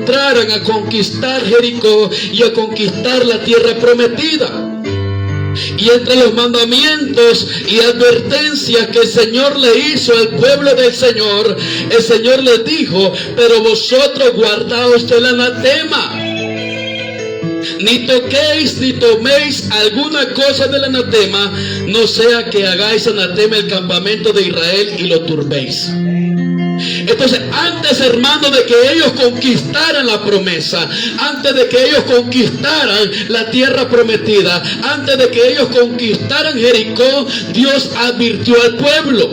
entraran a conquistar Jericó y a conquistar la tierra prometida. Y entre los mandamientos y advertencias que el Señor le hizo al pueblo del Señor, el Señor les dijo: pero vosotros guardaos del anatema. Ni toquéis ni toméis alguna cosa del anatema, no sea que hagáis anatema el campamento de Israel y lo turbéis. Entonces, antes, hermanos, de que ellos conquistaran la promesa, antes de que ellos conquistaran la tierra prometida, antes de que ellos conquistaran Jericó, Dios advirtió al pueblo.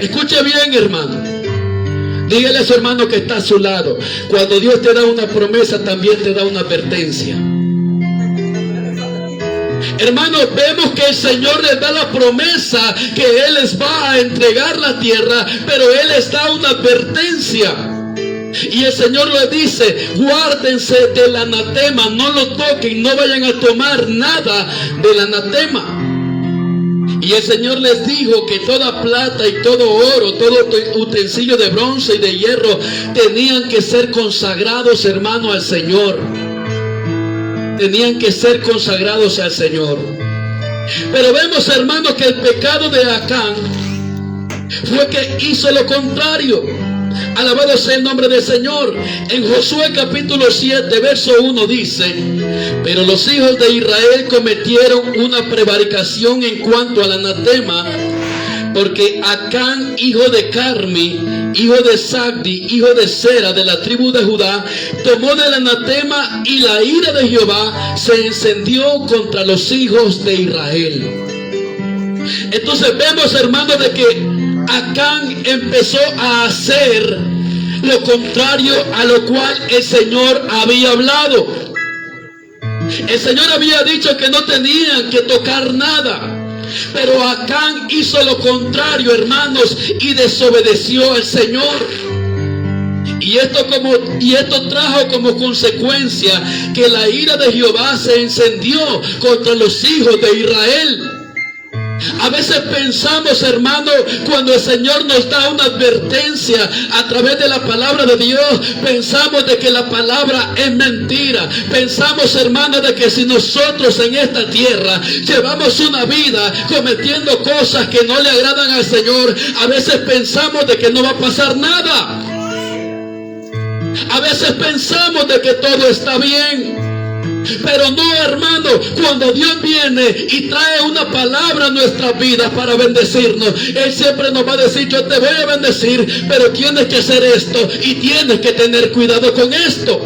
Escuche bien, hermano. Dígale a su hermano que está a su lado: cuando Dios te da una promesa, también te da una advertencia. Hermanos, vemos que el Señor les da la promesa que Él les va a entregar la tierra, pero Él les da una advertencia. Y el Señor les dice: guárdense del anatema, no lo toquen, no vayan a tomar nada del anatema. Y el Señor les dijo que toda plata y todo oro, todo utensilio de bronce y de hierro tenían que ser consagrados, hermano, al Señor. Tenían que ser consagrados al Señor. Pero vemos, hermanos, que el pecado de Acán fue que hizo lo contrario. Alabado sea el nombre del Señor. En Josué capítulo 7 verso 1 dice: pero los hijos de Israel cometieron una prevaricación en cuanto al anatema, porque Acán, hijo de Carmi, hijo de Sagdi, hijo de Sera, de la tribu de Judá, tomó del anatema, y la ira de Jehová se encendió contra los hijos de Israel. Entonces vemos, hermanos, de que Acán empezó a hacer lo contrario a lo cual el Señor había hablado. El Señor había dicho que no tenían que tocar nada, pero Acán hizo lo contrario, hermanos, y desobedeció al Señor. Y esto trajo como consecuencia que la ira de Jehová se encendió contra los hijos de Israel. A veces pensamos, hermano, cuando el Señor nos da una advertencia a través de la palabra de Dios, pensamos de que la palabra es mentira. Pensamos, hermano, de que si nosotros en esta tierra llevamos una vida cometiendo cosas que no le agradan al Señor, a veces pensamos de que no va a pasar nada. A veces pensamos de que todo está bien. Pero no, hermano, cuando Dios viene y trae una palabra a nuestras vidas para bendecirnos, Él siempre nos va a decir: yo te voy a bendecir, pero tienes que hacer esto y tienes que tener cuidado con esto.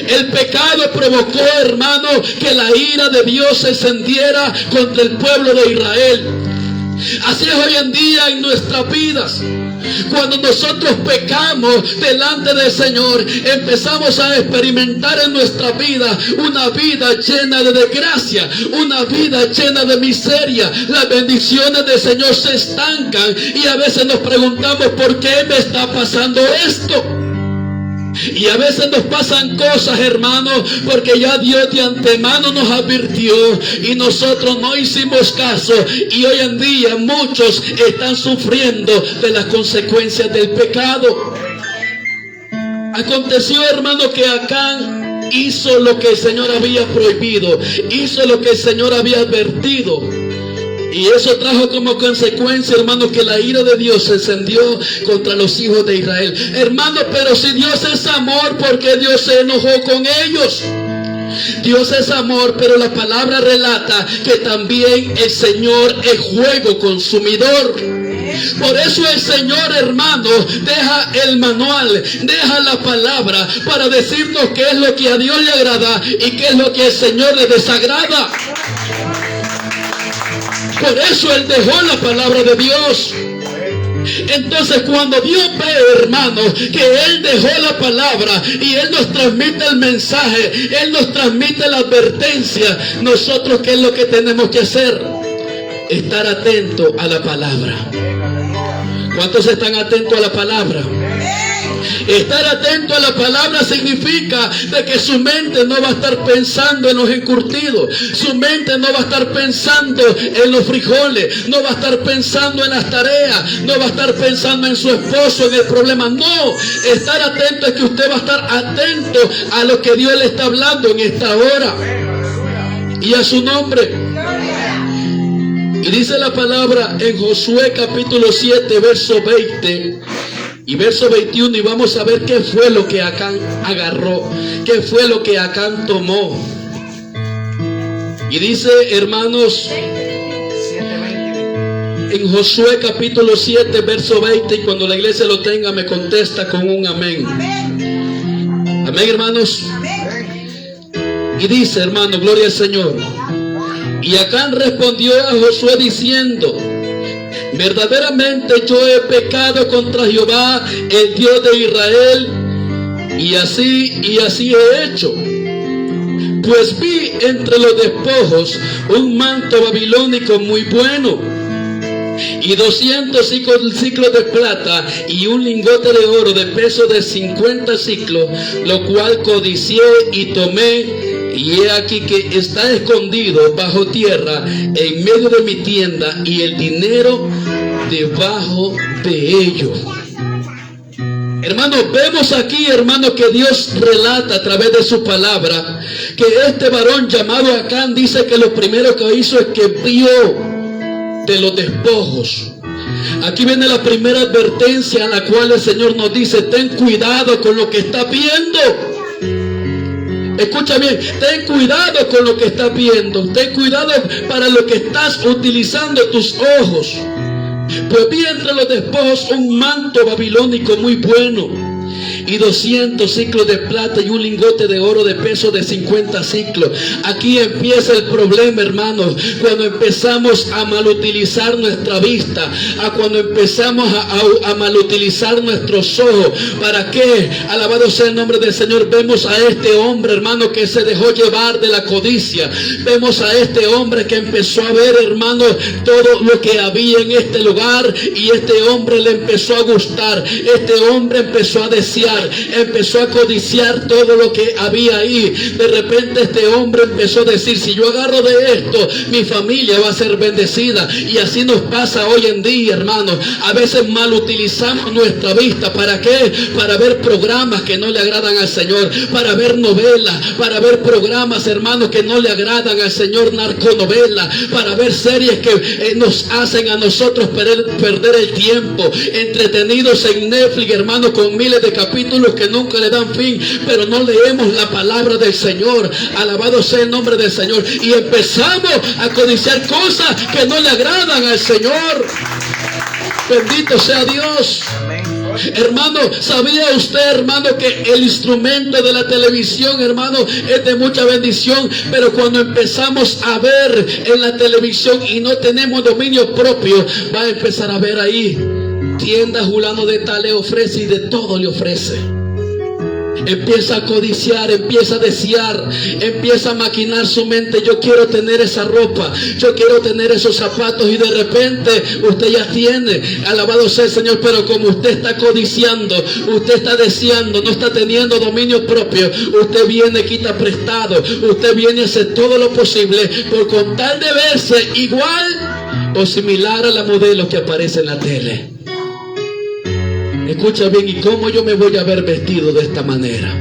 El pecado provocó, hermano, que la ira de Dios se encendiera contra el pueblo de Israel. Así es hoy en día en nuestras vidas. Cuando nosotros pecamos delante del Señor, empezamos a experimentar en nuestra vida una vida llena de desgracia, una vida llena de miseria. Las bendiciones del Señor se estancan y a veces nos preguntamos: ¿por qué me está pasando esto? Y a veces nos pasan cosas, hermanos, porque ya Dios de antemano nos advirtió y nosotros no hicimos caso, y hoy en día muchos están sufriendo de las consecuencias del pecado. Aconteció, hermano, que Acán hizo lo que el Señor había prohibido, hizo lo que el Señor había advertido. Y eso trajo como consecuencia, hermano, que la ira de Dios se encendió contra los hijos de Israel. Hermano, pero si Dios es amor, ¿por qué Dios se enojó con ellos? Dios es amor, pero la palabra relata que también el Señor es fuego consumidor. Por eso el Señor, hermano, deja el manual, deja la palabra para decirnos qué es lo que a Dios le agrada y qué es lo que al Señor le desagrada. Por eso Él dejó la palabra de Dios. Entonces, cuando Dios ve, hermano, que Él dejó la palabra y Él nos transmite el mensaje, Él nos transmite la advertencia, nosotros, ¿qué es lo que tenemos que hacer? Estar atento a la palabra. ¿Cuántos están atentos a la palabra? Estar atento a la palabra significa de que su mente no va a estar pensando en los encurtidos, su mente no va a estar pensando en los frijoles, no va a estar pensando en las tareas, no va a estar pensando en su esposo, en el problema. No, estar atento es que usted va a estar atento a lo que Dios le está hablando en esta hora y a su nombre. Y dice la palabra en Josué capítulo 7 verso 20 y verso 21, y vamos a ver qué fue lo que Acán agarró, qué fue lo que Acán tomó. Y dice, hermanos, en Josué capítulo 7 verso 20, y cuando la iglesia lo tenga me contesta con un amén. Amén, hermanos. Y dice, hermano, gloria al Señor. Y Acán respondió a Josué diciendo: verdaderamente yo he pecado contra Jehová, el Dios de Israel, y así he hecho. Pues vi entre los despojos un manto babilónico muy bueno, y 200 ciclos de plata, y un lingote de oro de peso de 50 ciclos, lo cual codicié y tomé. Y he aquí que está escondido bajo tierra en medio de mi tienda, y el dinero debajo de ellos. Hermanos, vemos aquí, hermanos, que Dios relata a través de su palabra que este varón llamado Acán dice que lo primero que hizo es que vio de los despojos. Aquí viene la primera advertencia a la cual el Señor nos dice: ten cuidado con lo que estás viendo. Escucha bien, ten cuidado con lo que estás viendo, ten cuidado para lo que estás utilizando tus ojos. Pues vi entre los despojos un manto babilónico muy bueno, y 200 ciclos de plata, y un lingote de oro de peso de 50 ciclos. Aquí empieza el problema, hermanos, cuando empezamos a malutilizar nuestra vista, cuando empezamos a malutilizar nuestros ojos. ¿Para qué? Alabado sea el nombre del Señor. Vemos a este hombre, hermano, que se dejó llevar de la codicia. Vemos a este hombre que empezó a ver, hermano, todo lo que había en este lugar, y este hombre le empezó a gustar. Este hombre empezó a desear, empezó a codiciar todo lo que había ahí. De repente este hombre empezó a decir: si yo agarro de esto, mi familia va a ser bendecida. Y así nos pasa hoy en día, hermanos. A veces mal utilizamos nuestra vista. ¿Para qué? Para ver programas que no le agradan al Señor, para ver novelas, para ver programas, hermanos, que no le agradan al Señor, narconovelas, para ver series que nos hacen a nosotros perder el tiempo, entretenidos en Netflix, hermanos, con miles de capítulos que nunca le dan fin, pero no leemos la palabra del Señor. Alabado sea el nombre del Señor, y empezamos a codiciar cosas que no le agradan al Señor. Bendito sea Dios. Hermano, ¿sabía usted, hermano, que el instrumento de la televisión, hermano, es de mucha bendición? Pero cuando empezamos a ver en la televisión y no tenemos dominio propio, va a empezar a ver ahí: tienda fulano de tal le ofrece, y de todo le ofrece. Empieza a codiciar, empieza a desear, empieza a maquinar su mente: yo quiero tener esa ropa, yo quiero tener esos zapatos. Y de repente usted ya tiene, alabado sea el Señor, pero como usted está codiciando, usted está deseando, no está teniendo dominio propio, usted viene, quita prestado, usted viene a hacer todo lo posible por con tal de verse igual o similar a la modelo que aparece en la tele. Escucha bien: ¿y cómo yo me voy a ver vestido de esta manera?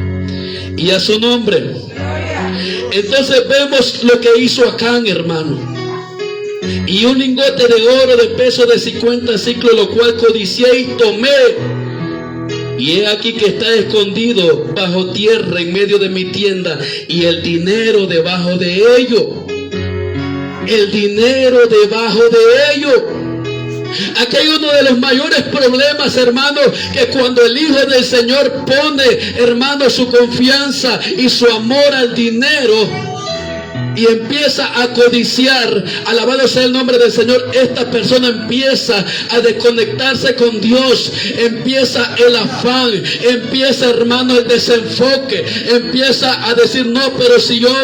Y a su nombre. Entonces vemos lo que hizo Acán, hermano. Y un lingote de oro de peso de 50 ciclos, lo cual codicié y tomé. Y he aquí que está escondido bajo tierra en medio de mi tienda, y el dinero debajo de ello. El dinero debajo de ello. Aquí hay uno de los mayores problemas, hermano, que cuando el Hijo del Señor pone, hermano, su confianza y su amor al dinero, y empieza a codiciar, alabado sea el nombre del Señor, esta persona empieza a desconectarse con Dios, empieza el afán, empieza, hermano, el desenfoque, empieza a decir, no, pero si yo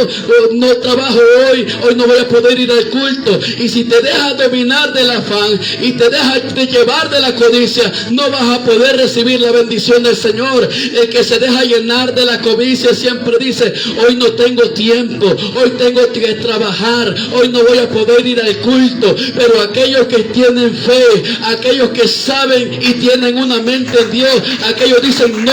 no trabajo hoy no voy a poder ir al culto. Y si te dejas dominar del afán y te dejas de llevar de la codicia, no vas a poder recibir la bendición del Señor. El que se deja llenar de la codicia siempre dice, hoy no tengo tiempo, hoy tengo que trabajar, hoy no voy a poder ir al culto. Pero aquellos que tienen fe, aquellos que saben y tienen una mente en Dios, aquellos dicen, no,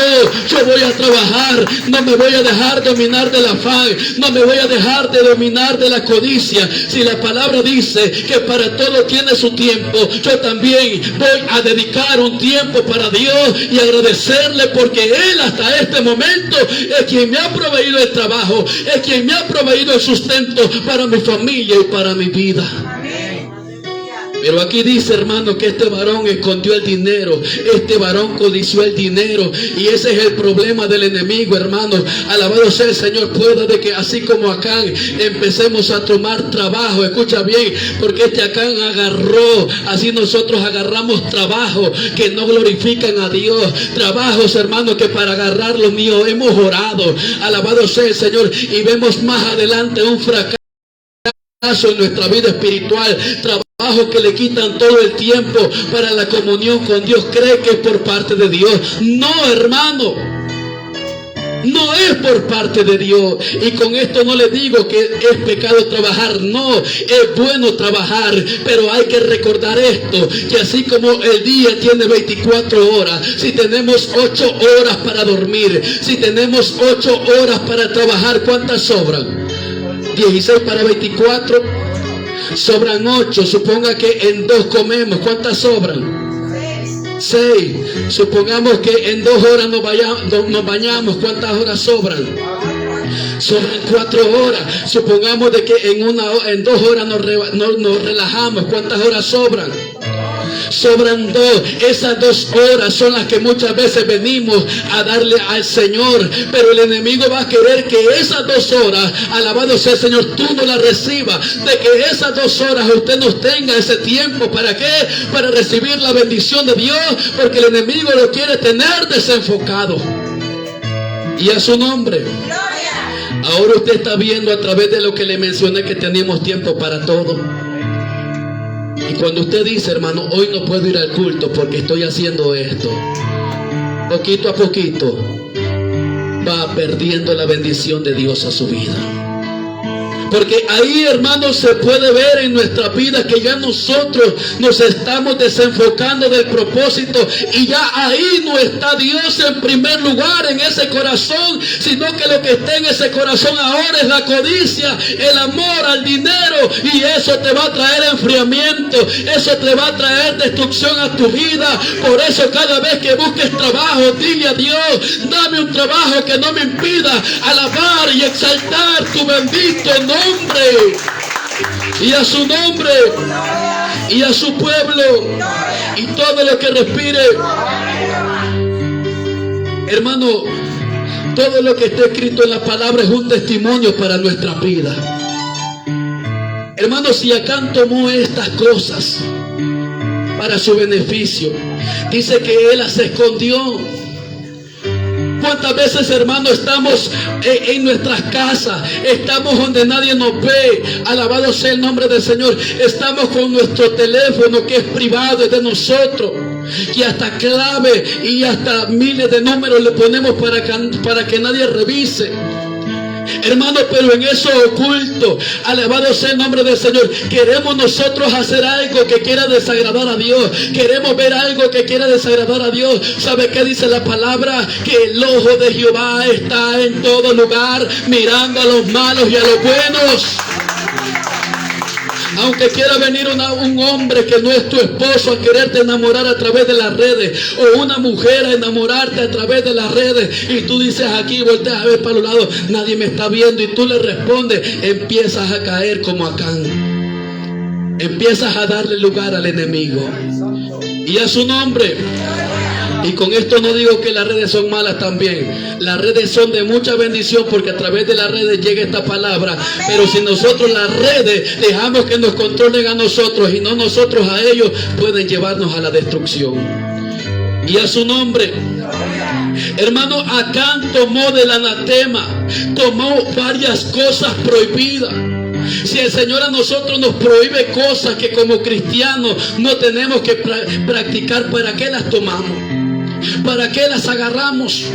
yo voy a trabajar, no me voy a dejar dominar del afán, no me voy a dejar de dominar de la codicia. Si la palabra dice que para todo tiene su tiempo, yo también voy a dedicar un tiempo para Dios y agradecerle, porque Él hasta este momento es quien me ha proveído el trabajo, es quien me ha proveído el sustento para mi familia y para mi vida. Pero aquí dice, hermano, que este varón escondió el dinero, este varón codició el dinero, y ese es el problema del enemigo, hermano. Alabado sea el Señor. Pueda de que así como Acán empecemos a tomar trabajo, escucha bien, porque este Acán agarró, así nosotros agarramos trabajo que no glorifican a Dios, trabajos, hermano, que para agarrar lo mío hemos orado, alabado sea el Señor, y vemos más adelante un fracaso en nuestra vida espiritual, trabajos que le quitan todo el tiempo para la comunión con Dios. Cree que es por parte de Dios. No, hermano, no es por parte de Dios. Y con esto no le digo que es pecado trabajar, no, es bueno trabajar, pero hay que recordar esto, que así como el día tiene 24 horas, si tenemos 8 horas para dormir, si tenemos 8 horas para trabajar, ¿cuántas sobran? 16 para 24, sobran 8. Suponga que en 2 comemos, ¿cuántas sobran? 6. Supongamos que en 2 horas nos bañamos, ¿cuántas horas sobran? Sobran 4 horas. Supongamos de que en 2 horas nos relajamos, ¿cuántas horas sobran? Sobran 2. Esas 2 horas son las que muchas veces venimos a darle al Señor, pero el enemigo va a querer que esas 2 horas, alabado sea el Señor, tú no las recibas, de que esas 2 horas usted no tenga ese tiempo. ¿Para qué? Para recibir la bendición de Dios, porque el enemigo lo quiere tener desenfocado. Y a su nombre. Ahora usted está viendo a través de lo que le mencioné que tenemos tiempo para todo. Y cuando usted dice, hermano, hoy no puedo ir al culto porque estoy haciendo esto, poquito a poquito va perdiendo la bendición de Dios a su vida. Porque ahí, hermanos, se puede ver en nuestra vida que ya nosotros nos estamos desenfocando del propósito, y ya ahí no está Dios en primer lugar en ese corazón, sino que lo que está en ese corazón ahora es la codicia, el amor al dinero, y eso te va a traer enfriamiento, eso te va a traer destrucción a tu vida. Por eso cada vez que busques trabajo, dile a Dios, dame un trabajo que no me impida alabar y exaltar tu bendito nombre, y a su nombre, y a su pueblo, y todo lo que respire. Hermano, todo lo que está escrito en la palabra es un testimonio para nuestra vida. Hermano, si Acán tomó estas cosas para su beneficio, dice que él las escondió. ¿Cuántas veces, hermano, estamos en nuestras casas? Estamos donde nadie nos ve. Alabado sea el nombre del Señor. Estamos con nuestro teléfono que es privado, es de nosotros, y hasta clave y hasta miles de números le ponemos para que nadie revise. Hermano, pero en eso oculto, alabado sea el nombre del Señor, queremos nosotros hacer algo que quiera desagradar a Dios, queremos ver algo que quiera desagradar a Dios. ¿Sabe qué dice la palabra? Que el ojo de Jehová está en todo lugar, mirando a los malos y a los buenos. Aunque quiera venir un hombre que no es tu esposo a quererte enamorar a través de las redes, o una mujer a enamorarte a través de las redes, y tú dices aquí, volteas a ver para los lados, nadie me está viendo, y tú le respondes, empiezas a caer como Acán. Empiezas a darle lugar al enemigo. Y a su nombre. Y con esto no digo que las redes son malas también. Las redes son de mucha bendición porque a través de las redes llega esta palabra. Pero si nosotros las redes dejamos que nos controlen a nosotros y no nosotros a ellos, pueden llevarnos a la destrucción. Y a su nombre. Hermano, Acán tomó del anatema, tomó varias cosas prohibidas. Si el Señor a nosotros nos prohíbe cosas que como cristianos no tenemos que practicar, ¿para qué las tomamos? ¿Para qué las agarramos?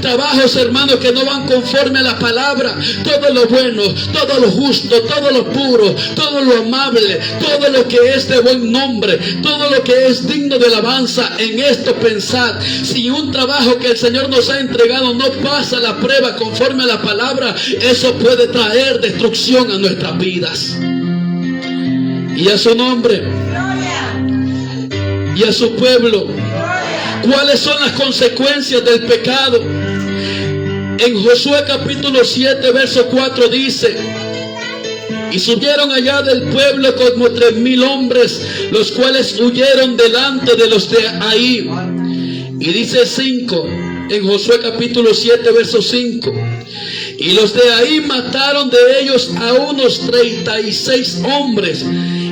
Trabajos, hermanos, que no van conforme a la palabra. Todo lo bueno, todo lo justo, todo lo puro, todo lo amable, todo lo que es de buen nombre, todo lo que es digno de alabanza, en esto pensad. Si un trabajo que el Señor nos ha entregado no pasa la prueba conforme a la palabra, eso puede traer destrucción a nuestras vidas. Y a su nombre y a su pueblo. ¿Cuáles son las consecuencias del pecado? En Josué capítulo 7 verso 4 dice: y subieron allá del pueblo como 3,000 hombres, los cuales huyeron delante de los de Ai. Y dice 5, en Josué capítulo 7 verso 5: y los de Ai mataron de ellos a unos 36 hombres,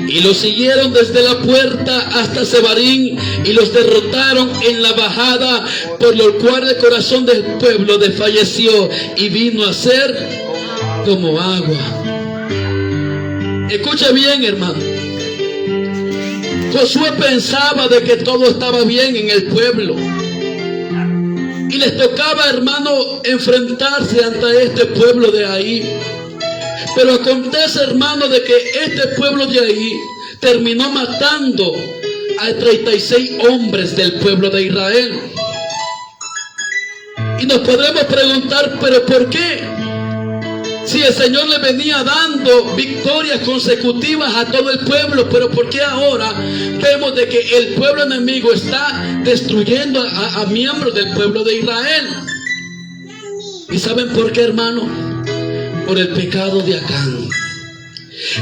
y los siguieron desde la puerta hasta Sebarín, y los derrotaron en la bajada, por lo cual el corazón del pueblo desfalleció y vino a ser como agua. Escucha bien, hermano. Josué pensaba de que todo estaba bien en el pueblo, y les tocaba, hermano, enfrentarse ante este pueblo de ahí. Pero acontece, hermano, de que este pueblo de ahí terminó matando a 36 hombres del pueblo de Israel. Y nos podremos preguntar, ¿pero por qué? Si el Señor le venía dando victorias consecutivas a todo el pueblo, ¿pero por qué ahora vemos de que el pueblo enemigo está destruyendo a miembros del pueblo de Israel? ¿Y saben por qué, hermano? Por el pecado de Acán.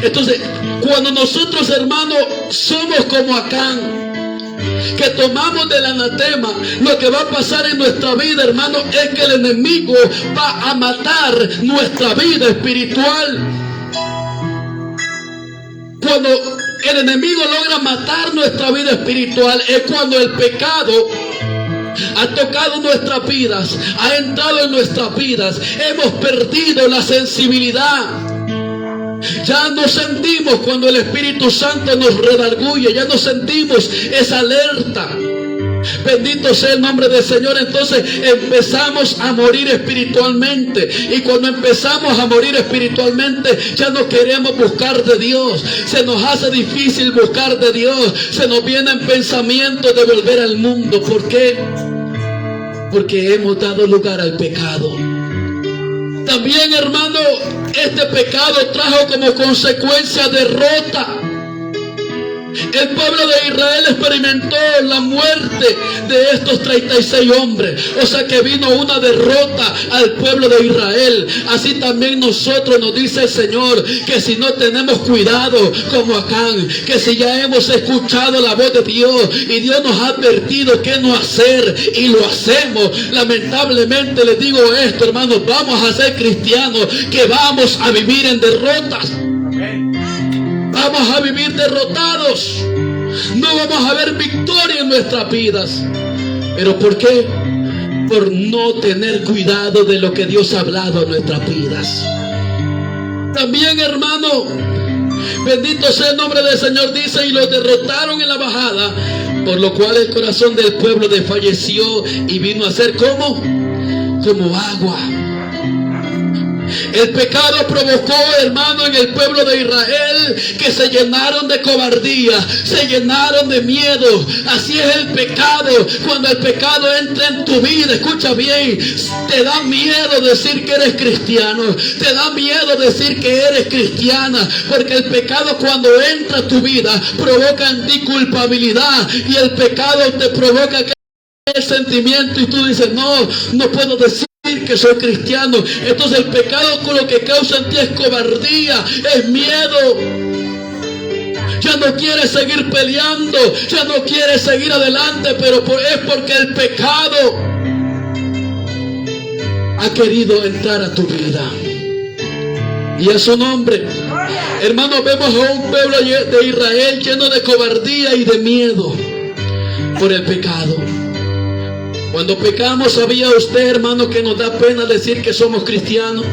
Entonces, cuando nosotros, hermanos, somos como Acán, que tomamos del anatema, lo que va a pasar en nuestra vida, hermano, es que el enemigo va a matar nuestra vida espiritual. Cuando el enemigo logra matar nuestra vida espiritual, es cuando el pecado ha tocado nuestras vidas, ha entrado en nuestras vidas, hemos perdido la sensibilidad. Ya no sentimos cuando el Espíritu Santo nos redarguye, ya no sentimos esa alerta. Bendito sea el nombre del Señor. Entonces empezamos a morir espiritualmente, y cuando empezamos a morir espiritualmente ya no queremos buscar de Dios, se nos hace difícil buscar de Dios, se nos vienen pensamientos de volver al mundo. ¿Por qué? Porque hemos dado lugar al pecado. También, hermano, este pecado trajo como consecuencia derrota. El pueblo de Israel experimentó la muerte de estos 36 hombres. O sea que vino una derrota al pueblo de Israel. Así también nosotros, nos dice el Señor, que si no tenemos cuidado como Acán, que si ya hemos escuchado la voz de Dios y Dios nos ha advertido qué no hacer y lo hacemos, lamentablemente les digo esto, hermanos, vamos a ser cristianos que vamos a vivir en derrotas. Vamos a vivir derrotados. No vamos a ver victoria en nuestras vidas. ¿Pero por qué? Por no tener cuidado de lo que Dios ha hablado en nuestras vidas. También, hermano, bendito sea el nombre del Señor, dice: y los derrotaron en la bajada, por lo cual el corazón del pueblo desfalleció y vino a ser como agua. El pecado provocó, hermano, en el pueblo de Israel que se llenaron de cobardía, se llenaron de miedo. Así es el pecado. Cuando el pecado entra en tu vida, escucha bien, te da miedo decir que eres cristiano, te da miedo decir que eres cristiana, porque el pecado, cuando entra a tu vida, provoca en ti culpabilidad, y el pecado te provoca el sentimiento, y tú dices: no puedo decir que soy cristiano. Entonces el pecado con lo que causa en ti es cobardía, es miedo. ya no quiere seguir peleando, ya no quiere seguir adelante, pero es porque el pecado ha querido entrar a tu vida. Y a su nombre, hermano, vemos a un pueblo de Israel lleno de cobardía y de miedo por el pecado. Cuando pecamos, ¿sabía usted, hermano, que nos da pena decir que somos cristianos?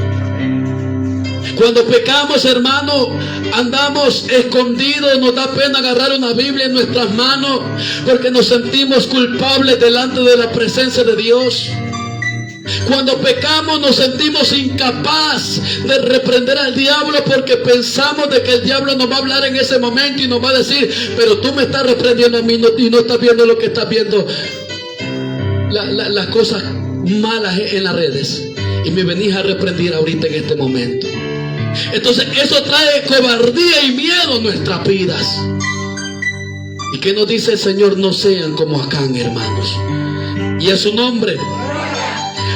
Cuando pecamos, hermano, andamos escondidos, nos da pena agarrar una Biblia en nuestras manos porque nos sentimos culpables delante de la presencia de Dios. Cuando pecamos nos sentimos incapaz de reprender al diablo porque pensamos de que el diablo nos va a hablar en ese momento y nos va a decir, pero tú me estás reprendiendo a mí y no estás viendo lo que estás viendo, las cosas malas en las redes, y me venís a reprender ahorita en este momento. Entonces eso trae cobardía y miedo a nuestras vidas. ¿Y qué nos dice el Señor? No sean como Acán, hermanos. Y a su nombre.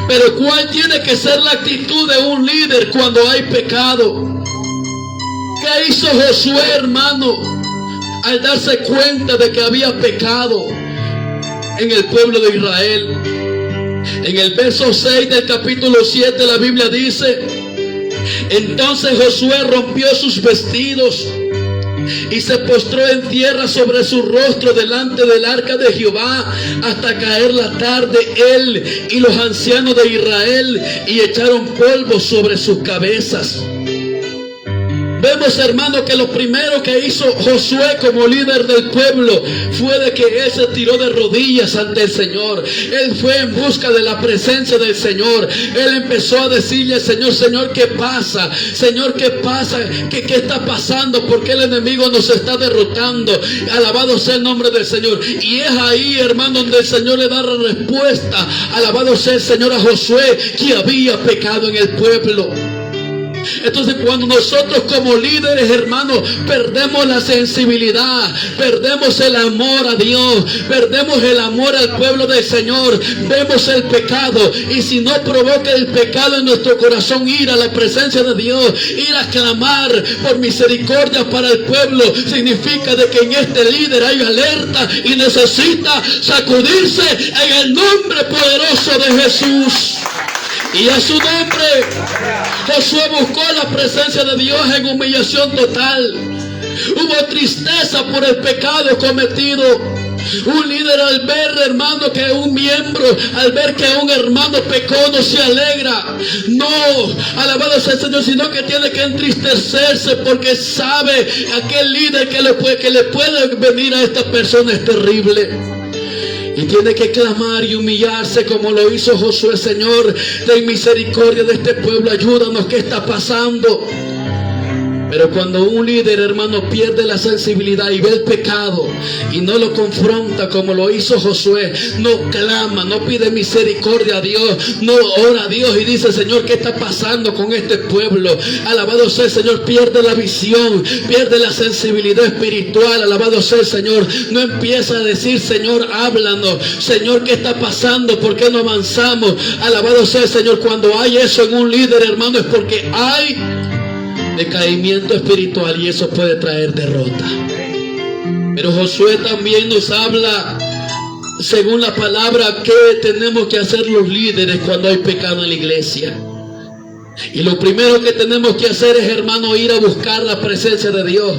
Pero ¿cuál tiene que ser la actitud de un líder cuando hay pecado? ¿Qué hizo Josué, hermano, al darse cuenta de que había pecado en el pueblo de Israel? En el verso 6 del capítulo 7 la Biblia dice: entonces Josué rompió sus vestidos y se postró en tierra sobre su rostro delante del arca de Jehová hasta caer la tarde, él y los ancianos de Israel, y echaron polvo sobre sus cabezas. Vemos, hermano, que lo primero que hizo Josué como líder del pueblo fue de que él se tiró de rodillas ante el Señor. Él fue en busca de la presencia del Señor. Él empezó a decirle al Señor: Señor, ¿qué pasa? Señor, ¿qué pasa? ¿Qué está pasando? ¿Por qué el enemigo nos está derrotando? Alabado sea el nombre del Señor. Y es ahí, hermano, donde el Señor le da la respuesta. Alabado sea el Señor a Josué, que había pecado en el pueblo. Entonces, cuando nosotros como líderes, hermanos, perdemos la sensibilidad, perdemos el amor a Dios, perdemos el amor al pueblo del Señor, vemos el pecado, y si no provoca el pecado en nuestro corazón ir a la presencia de Dios, ir a clamar por misericordia para el pueblo, significa de que en este líder hay alerta y necesita sacudirse en el nombre poderoso de Jesús. Y a su nombre, Josué buscó la presencia de Dios en humillación total. Hubo tristeza por el pecado cometido. Un líder, al ver, hermano, que un miembro, al ver que un hermano pecó, no se alegra. No, alabado sea el Señor, sino que tiene que entristecerse porque sabe aquel líder que le puede venir a esta persona es terrible. Y tiene que clamar y humillarse como lo hizo Josué. Señor, ten misericordia de este pueblo, ayúdanos, ¿qué está pasando? Pero cuando un líder, hermano, pierde la sensibilidad y ve el pecado y no lo confronta como lo hizo Josué, no clama, no pide misericordia a Dios, no ora a Dios y dice: Señor, ¿qué está pasando con este pueblo? Alabado sea el Señor, pierde la visión, pierde la sensibilidad espiritual. Alabado sea el Señor, no empieza a decir: Señor, háblanos, Señor, ¿qué está pasando? ¿Por qué no avanzamos? Alabado sea el Señor. Cuando hay eso en un líder, hermano, es porque hay decaimiento espiritual, y eso puede traer derrota. Pero Josué también nos habla, según la palabra, qué tenemos que hacer los líderes cuando hay pecado en la iglesia. Y lo primero que tenemos que hacer es, hermano, ir a buscar la presencia de Dios.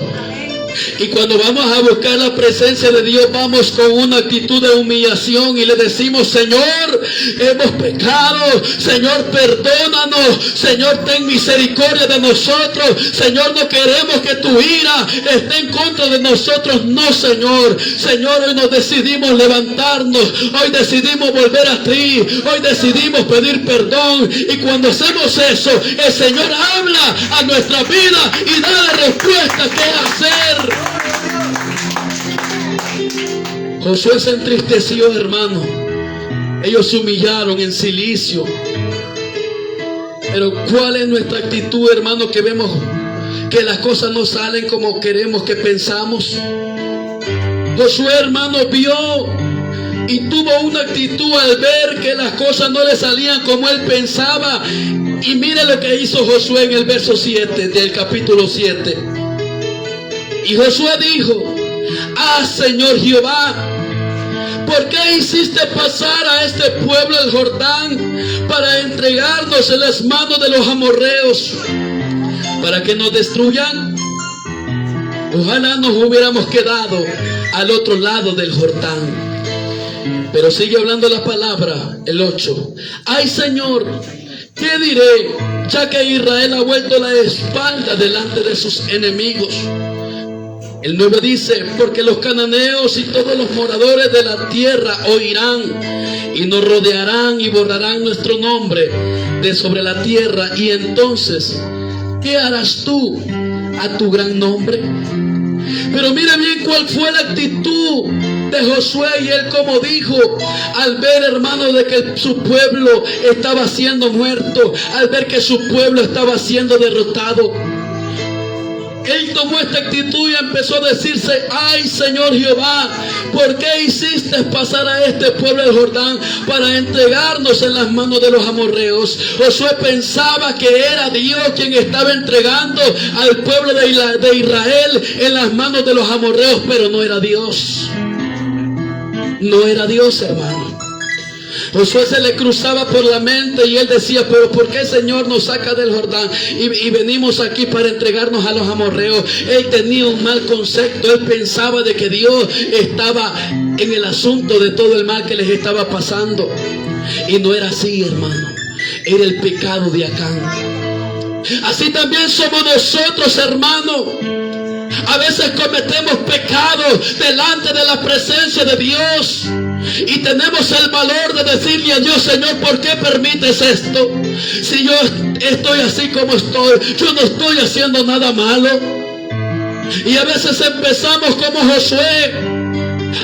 Y cuando vamos a buscar la presencia de Dios, vamos con una actitud de humillación y le decimos: Señor, hemos pecado, Señor, perdónanos, Señor, ten misericordia de nosotros, Señor, no queremos que tu ira esté en contra de nosotros, no, Señor. Señor, hoy nos decidimos levantarnos, hoy decidimos volver a ti, hoy decidimos pedir perdón, y cuando hacemos eso, el Señor habla a nuestra vida y da la respuesta que hacer. Josué se entristeció, hermano. Ellos se humillaron en silicio. Pero ¿cuál es nuestra actitud, hermano? Que vemos que las cosas no salen como queremos, que pensamos. Josué, hermano, vio y tuvo una actitud al ver que las cosas no le salían como él pensaba. Y mire lo que hizo Josué en el verso 7 del capítulo 7. Y Josué dijo: ah, Señor Jehová, ¿por qué hiciste pasar a este pueblo el Jordán para entregarnos en las manos de los amorreos, para que nos destruyan? Ojalá nos hubiéramos quedado al otro lado del Jordán. Pero sigue hablando la palabra, el 8. Ay, Señor, ¿qué diré, ya que Israel ha vuelto la espalda delante de sus enemigos? El 9 dice: porque los cananeos y todos los moradores de la tierra oirán y nos rodearán y borrarán nuestro nombre de sobre la tierra. Y entonces, ¿qué harás tú a tu gran nombre? Pero mira bien cuál fue la actitud de Josué, y él como dijo, al ver, hermano, de que su pueblo estaba siendo muerto, al ver que su pueblo estaba siendo derrotado, él tomó esta actitud y empezó a decirse: ay, Señor Jehová, ¿por qué hiciste pasar a este pueblo del Jordán para entregarnos en las manos de los amorreos? Josué pensaba que era Dios quien estaba entregando al pueblo de Israel en las manos de los amorreos, pero no era Dios. No era Dios, hermano. Josué se le cruzaba por la mente y él decía: pero ¿por qué, Señor, nos saca del Jordán y venimos aquí para entregarnos a los amorreos? Él tenía un mal concepto. Él pensaba de que Dios estaba en el asunto de todo el mal que les estaba pasando, y no era así, hermano. Era el pecado de Acán. Así también somos nosotros, hermano. A veces cometemos pecados delante de la presencia de Dios y tenemos el valor de decirle a Dios: Señor, ¿por qué permites esto? Si yo estoy así como estoy, yo no estoy haciendo nada malo. Y a veces empezamos como Josué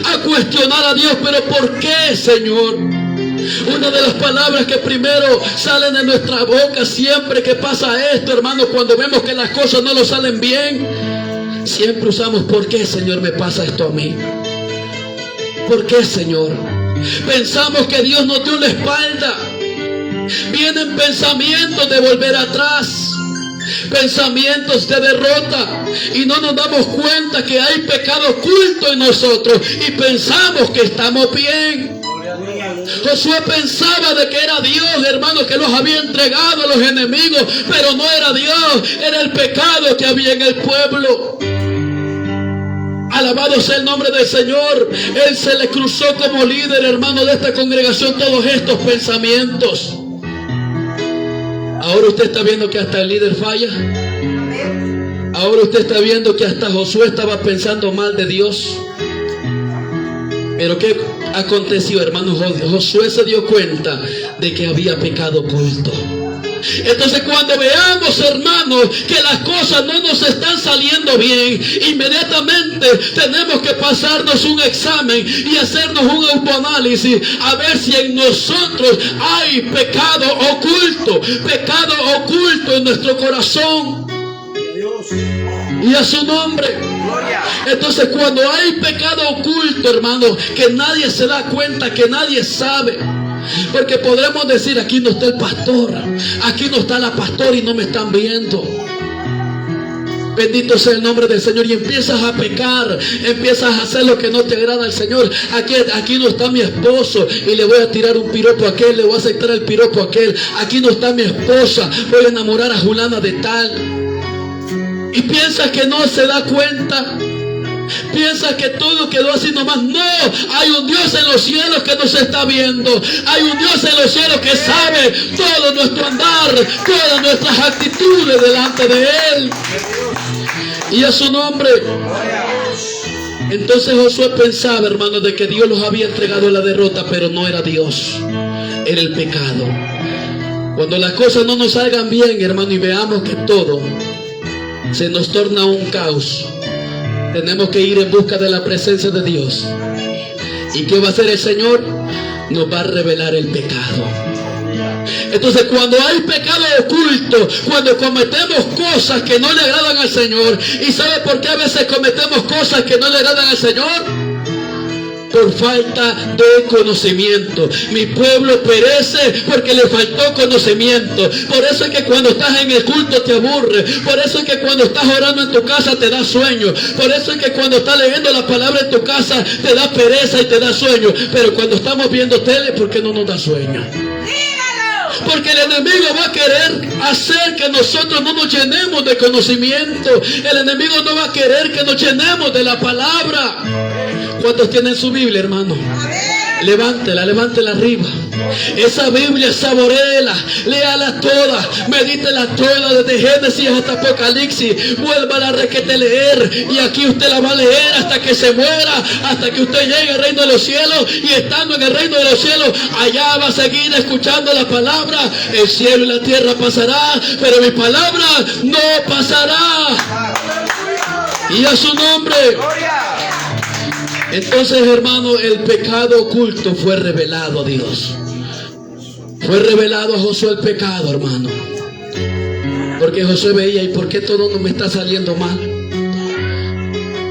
a cuestionar a Dios: pero ¿por qué, Señor? Una de las palabras que primero salen de nuestra boca siempre que pasa esto, hermano, cuando vemos que las cosas no nos salen bien, siempre usamos: ¿por qué, Señor, me pasa esto a mí? ¿Por qué, Señor? Pensamos que Dios nos dio la espalda. Vienen pensamientos de volver atrás, pensamientos de derrota, y no nos damos cuenta que hay pecado oculto en nosotros y pensamos que estamos bien. Josué pensaba de que era Dios, hermano, que los había entregado a los enemigos, pero no era Dios, era el pecado que había en el pueblo. Alabado sea el nombre del Señor. Él se le cruzó como líder, hermano, de esta congregación todos estos pensamientos. Ahora usted está viendo que hasta el líder falla. Ahora usted está viendo que hasta Josué estaba pensando mal de Dios. Pero ¿qué aconteció, hermano? Josué se dio cuenta de que había pecado oculto. Entonces, cuando veamos, hermanos, que las cosas no nos están saliendo bien, inmediatamente tenemos que pasarnos un examen y hacernos un autoanálisis, a ver si en nosotros hay pecado oculto en nuestro corazón. Y a su nombre. Entonces, cuando hay pecado oculto, hermano, que nadie se da cuenta, que nadie sabe, porque podremos decir: aquí no está el pastor, aquí no está la pastora y no me están viendo. Bendito sea el nombre del Señor. Y empiezas a pecar, empiezas a hacer lo que no te agrada al Señor. Aquí no está mi esposo y le voy a tirar un piropo a aquel, le voy a aceptar el piropo a aquel. Aquí no está mi esposa, voy a enamorar a Julana de tal. Y piensas que no se da cuenta. Piensas que todo quedó así nomás. No, hay un Dios en los cielos que nos está viendo. Hay un Dios en los cielos que sabe todo nuestro andar, todas nuestras actitudes delante de Él. Y a su nombre. Entonces Josué pensaba, hermanos, de que Dios los había entregado en la derrota, pero no era Dios, era el pecado. Cuando las cosas no nos salgan bien, hermano, y veamos que todo se nos torna un caos, tenemos que ir en busca de la presencia de Dios. ¿Y qué va a hacer el Señor? Nos va a revelar el pecado. Entonces, cuando hay pecado oculto, cuando cometemos cosas que no le agradan al Señor, ¿y sabe por qué a veces cometemos cosas que no le agradan al Señor? por falta de conocimiento. Mi pueblo perece porque le faltó conocimiento. Por eso es que cuando estás en el culto te aburre. Por eso es que cuando estás orando en tu casa te da sueño. Por eso es que cuando estás leyendo la palabra en tu casa te da pereza y te da sueño. Pero cuando estamos viendo tele, ¿por qué no nos da sueño? Porque el enemigo va a querer hacer que nosotros no nos llenemos de conocimiento. El enemigo no va a querer que nos llenemos de la palabra. ¿Cuántos tienen su Biblia, hermano? Levántela arriba. Esa Biblia, saboréela, léala toda, medítela toda, desde Génesis hasta Apocalipsis. Vuélvala a leer, y aquí usted la va a leer hasta que se muera, hasta que usted llegue al reino de los cielos, y estando en el reino de los cielos, allá va a seguir escuchando la palabra. El cielo y la tierra pasará, pero mi palabra no pasará. Y a su nombre. Entonces, hermano, el pecado oculto fue revelado a Dios. Fue revelado a Josué el pecado, hermano. Porque Josué veía, ¿y por qué todo no me está saliendo mal?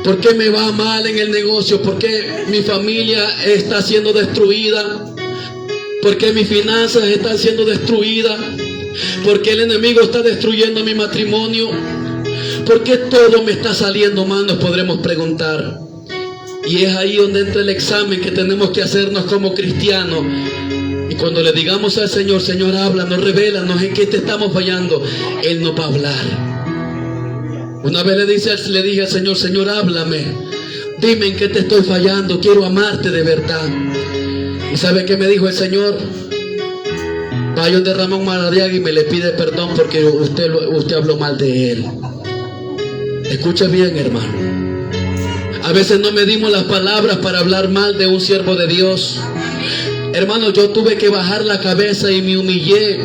¿Por qué me va mal en el negocio? ¿Por qué mi familia está siendo destruida? ¿Por qué mis finanzas están siendo destruidas? ¿Por qué el enemigo está destruyendo mi matrimonio? ¿Por qué todo me está saliendo mal? Nos podremos preguntar. Y es ahí donde entra el examen que tenemos que hacernos como cristianos. Y cuando le digamos al Señor, Señor, háblanos, revélanos en qué te estamos fallando, Él nos va a hablar. Una vez le dije al Señor, Señor, háblame, dime en qué te estoy fallando, quiero amarte de verdad. ¿Y sabe qué me dijo el Señor? Vaya donde Ramón Maradiaga y me le pide perdón porque usted habló mal de él. Escucha bien, hermano. A veces no medimos las palabras para hablar mal de un siervo de Dios. Hermano, yo tuve que bajar la cabeza y me humillé.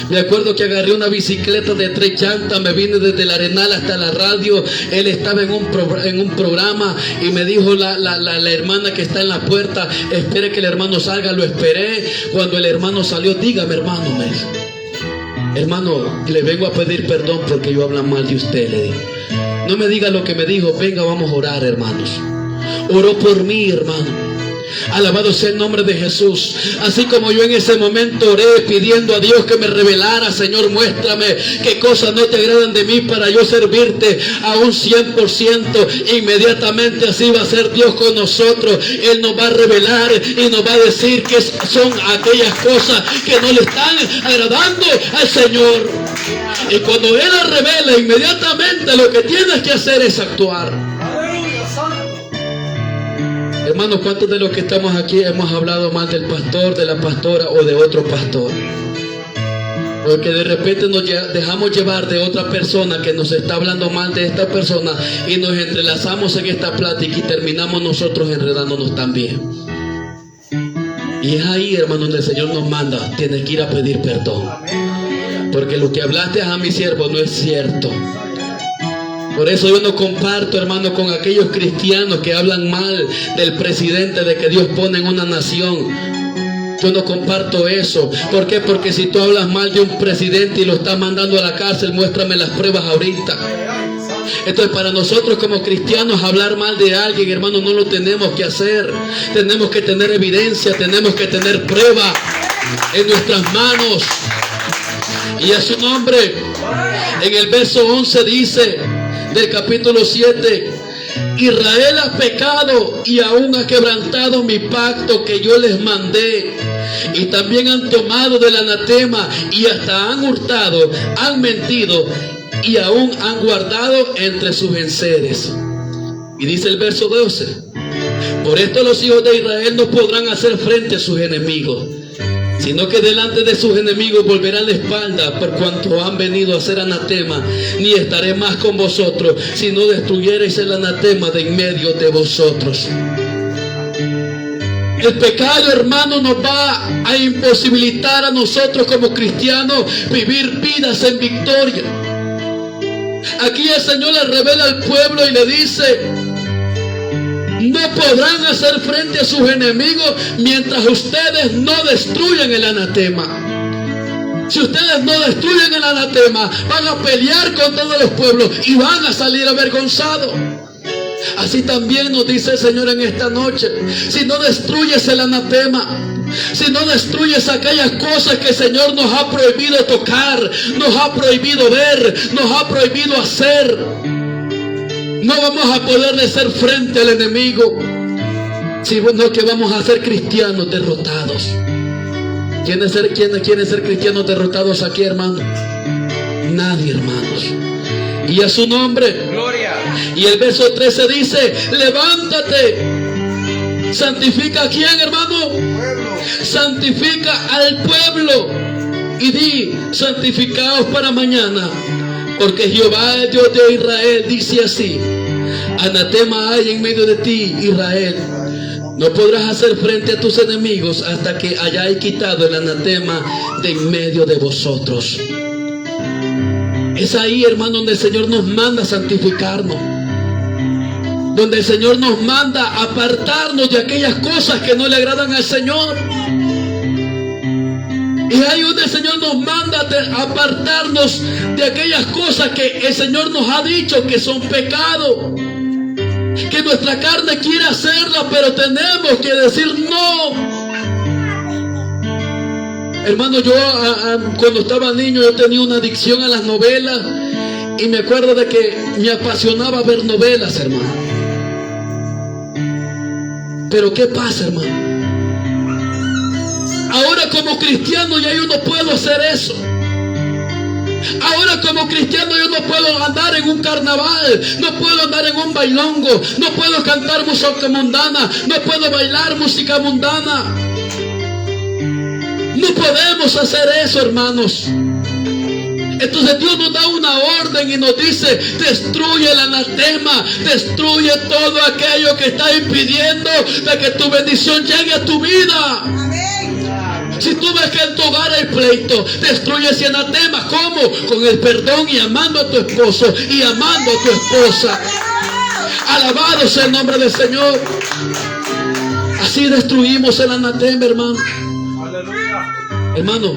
Me acuerdo que agarré una bicicleta de 3 llantas, me vine desde el Arenal hasta la radio. Él estaba en un programa y me dijo la hermana que está en la puerta, espere que el hermano salga. Lo esperé. Cuando el hermano salió, dígame, hermano, hermano, le vengo a pedir perdón porque yo hablo mal de usted, le dije. No me diga lo que me dijo, venga, vamos a orar, hermanos. Oró por mí, hermano. Alabado sea el nombre de Jesús. Así como yo en ese momento oré pidiendo a Dios que me revelara, Señor, muéstrame qué cosas no te agradan de mí para yo servirte a un 100%. Inmediatamente así va a ser Dios con nosotros. Él nos va a revelar y nos va a decir que son aquellas cosas que no le están agradando al Señor. Y cuando Él la revela, inmediatamente lo que tienes que hacer es actuar. Hermanos, ¿cuántos de los que estamos aquí hemos hablado mal del pastor, de la pastora o de otro pastor? Porque de repente nos dejamos llevar de otra persona que nos está hablando mal de esta persona y nos entrelazamos en esta plática y terminamos nosotros enredándonos también. Y es ahí, hermano, donde el Señor nos manda, tienes que ir a pedir perdón. Porque lo que hablaste a mi siervo no es cierto. Por eso yo no comparto, hermano, con aquellos cristianos que hablan mal del presidente de que Dios pone en una nación. Yo no comparto eso. ¿Por qué? Porque si tú hablas mal de un presidente y lo estás mandando a la cárcel, muéstrame las pruebas ahorita. Entonces, para nosotros como cristianos hablar mal de alguien, hermano, no lo tenemos que hacer. Tenemos que tener evidencia, tenemos que tener prueba en nuestras manos. Y a su nombre, en el verso 11 dice del capítulo 7, Israel ha pecado y aún ha quebrantado mi pacto que yo les mandé, y también han tomado del anatema y hasta han hurtado, han mentido y aún han guardado entre sus enseres. Y dice el verso 12, por esto los hijos de Israel no podrán hacer frente a sus enemigos, sino que delante de sus enemigos volverán la espalda por cuanto han venido a hacer anatema, ni estaré más con vosotros, si no destruyereis el anatema de en medio de vosotros. El pecado, hermano, nos va a imposibilitar a nosotros como cristianos vivir vidas en victoria. Aquí el Señor le revela al pueblo y le dice, no podrán hacer frente a sus enemigos mientras ustedes no destruyan el anatema. Si ustedes no destruyen el anatema, van a pelear con todos los pueblos y van a salir avergonzados. Así también nos dice el Señor en esta noche: si no destruyes el anatema, si no destruyes aquellas cosas que el Señor nos ha prohibido tocar, nos ha prohibido ver, nos ha prohibido hacer, no vamos a poder hacer frente al enemigo, sino que vamos a ser cristianos derrotados. ¿Quiénes quieren ser cristianos derrotados aquí, hermano? Nadie, hermanos. Y a su nombre. Gloria. Y el verso 13 dice: levántate. ¿Santifica a quién, hermano? Santifica al pueblo. Y di: santificaos para mañana, porque Jehová, el Dios de Israel, dice así: anatema hay en medio de ti, Israel. No podrás hacer frente a tus enemigos hasta que hayáis quitado el anatema de en medio de vosotros. Es ahí, hermano, donde el Señor nos manda a santificarnos, donde el Señor nos manda a apartarnos de aquellas cosas que no le agradan al Señor. Y ahí donde el Señor nos manda a apartarnos de aquellas cosas que el Señor nos ha dicho que son pecado, que nuestra carne quiere hacerla, pero tenemos que decir no. Hermano, yo cuando estaba niño yo tenía una adicción a las novelas, y me acuerdo de que me apasionaba ver novelas, hermano. Pero ¿qué pasa, hermano? Ahora como cristiano ya yo no puedo hacer eso. Ahora como cristiano yo no puedo andar en un carnaval, no puedo andar en un bailongo, no puedo cantar música mundana, no puedo bailar música mundana. No podemos hacer eso, hermanos. Entonces Dios nos da una orden y nos dice: destruye el anatema, destruye todo aquello que está impidiendo de que tu bendición llegue a tu vida. Si tú ves que en tu hogar hay pleito, destruye ese anatema. ¿Cómo? Con el perdón y amando a tu esposo y amando a tu esposa. Alabado sea el nombre del Señor. Así destruimos el anatema, hermano. Hermano,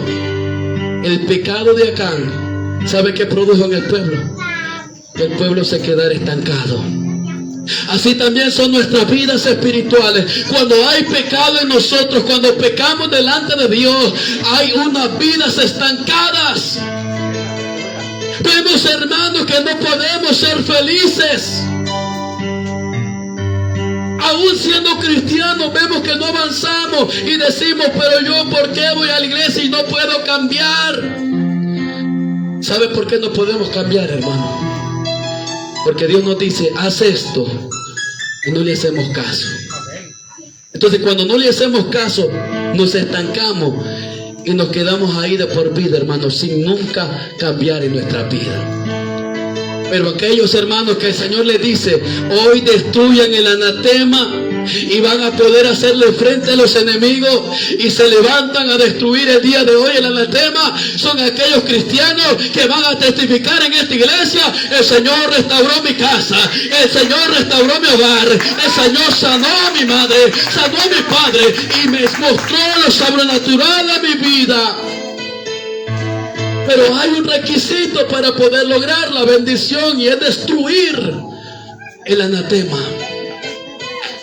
el pecado de Acán, ¿sabe qué produjo en el pueblo? Que el pueblo se quedara estancado. Así también son nuestras vidas espirituales. Cuando hay pecado en nosotros, cuando pecamos delante de Dios, hay unas vidas estancadas. Vemos, hermanos, que no podemos ser felices. Aún siendo cristianos, vemos que no avanzamos y decimos: pero yo, ¿por qué voy a la iglesia y no puedo cambiar? ¿Sabe por qué no podemos cambiar, hermano? Porque Dios nos dice: haz esto, y no le hacemos caso. Entonces, cuando no le hacemos caso, nos estancamos y nos quedamos ahí de por vida, hermanos, sin nunca cambiar en nuestra vida. Pero aquellos hermanos que el Señor les dice: hoy destruyan el anatema, y van a poder hacerle frente a los enemigos, y se levantan a destruir el día de hoy el anatema, son aquellos cristianos que van a testificar en esta iglesia: el Señor restauró mi casa, el Señor restauró mi hogar, el Señor sanó a mi madre, sanó a mi padre, y me mostró lo sobrenatural de mi vida. Pero hay un requisito para poder lograr la bendición, y es destruir el anatema.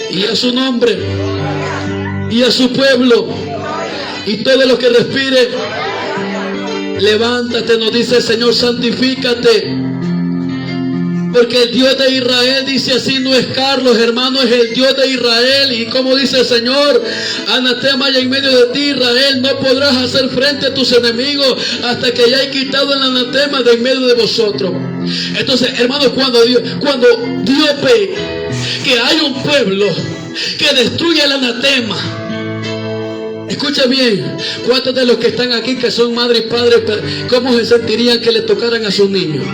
Y a su nombre, y a su pueblo, y todo lo que respire, levántate, nos dice el Señor: santifícate. Porque el Dios de Israel, dice así, no es Carlos, hermano, es el Dios de Israel. Y como dice el Señor: anatema hay en medio de ti, Israel, no podrás hacer frente a tus enemigos hasta que hayáis quitado el anatema de en medio de vosotros. Entonces, hermanos, cuando Dios ve que hay un pueblo que destruye el anatema, escucha bien, ¿cuántos de los que están aquí que son madres y padres, cómo se sentirían que le tocaran a sus niños?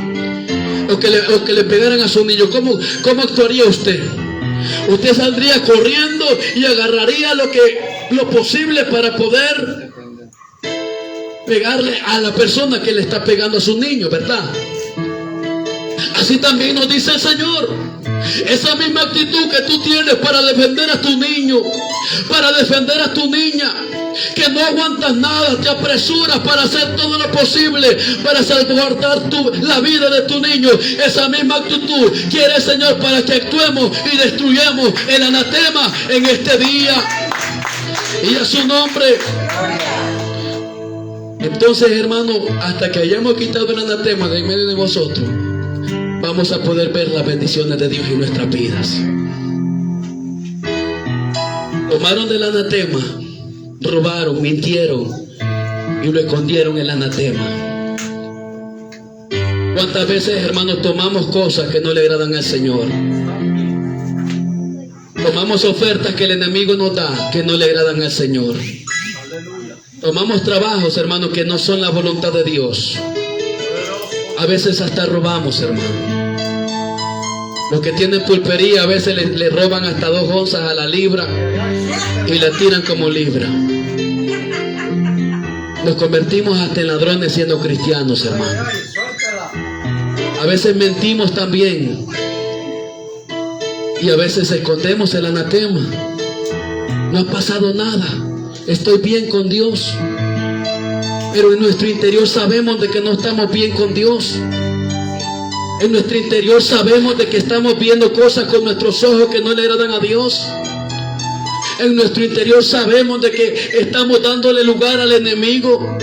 O que le pegaran a su niño? ¿Cómo actuaría usted? Usted saldría corriendo y agarraría lo posible para poder pegarle a la persona que le está pegando a su niño, ¿verdad? Así también nos dice el Señor: esa misma actitud que tú tienes para defender a tu niño, para defender a tu niña, que no aguantas nada, te apresuras para hacer todo lo posible para salvaguardar la vida de tu niño. Esa misma actitud quiere el Señor para que actuemos y destruyamos el anatema en este día. Y a su nombre. Entonces, hermano, hasta que hayamos quitado el anatema de en medio de vosotros, vamos a poder ver las bendiciones de Dios en nuestras vidas. Tomaron del anatema, robaron, mintieron y lo escondieron el anatema. ¿Cuántas veces, hermanos, tomamos cosas que no le agradan al Señor? Tomamos ofertas que el enemigo nos da que no le agradan al Señor. Tomamos trabajos, hermanos, que no son la voluntad de Dios. A veces hasta robamos, hermano. Los que tienen pulpería a veces le roban hasta 2 onzas a la libra y la tiran como libra. Nos convertimos hasta en ladrones siendo cristianos, hermano. A veces mentimos también. Y a veces escondemos el anatema. No ha pasado nada. Estoy bien con Dios. Pero en nuestro interior sabemos de que no estamos bien con Dios. En nuestro interior sabemos de que estamos viendo cosas con nuestros ojos que no le agradan a Dios. En nuestro interior sabemos de que estamos dándole lugar al enemigo.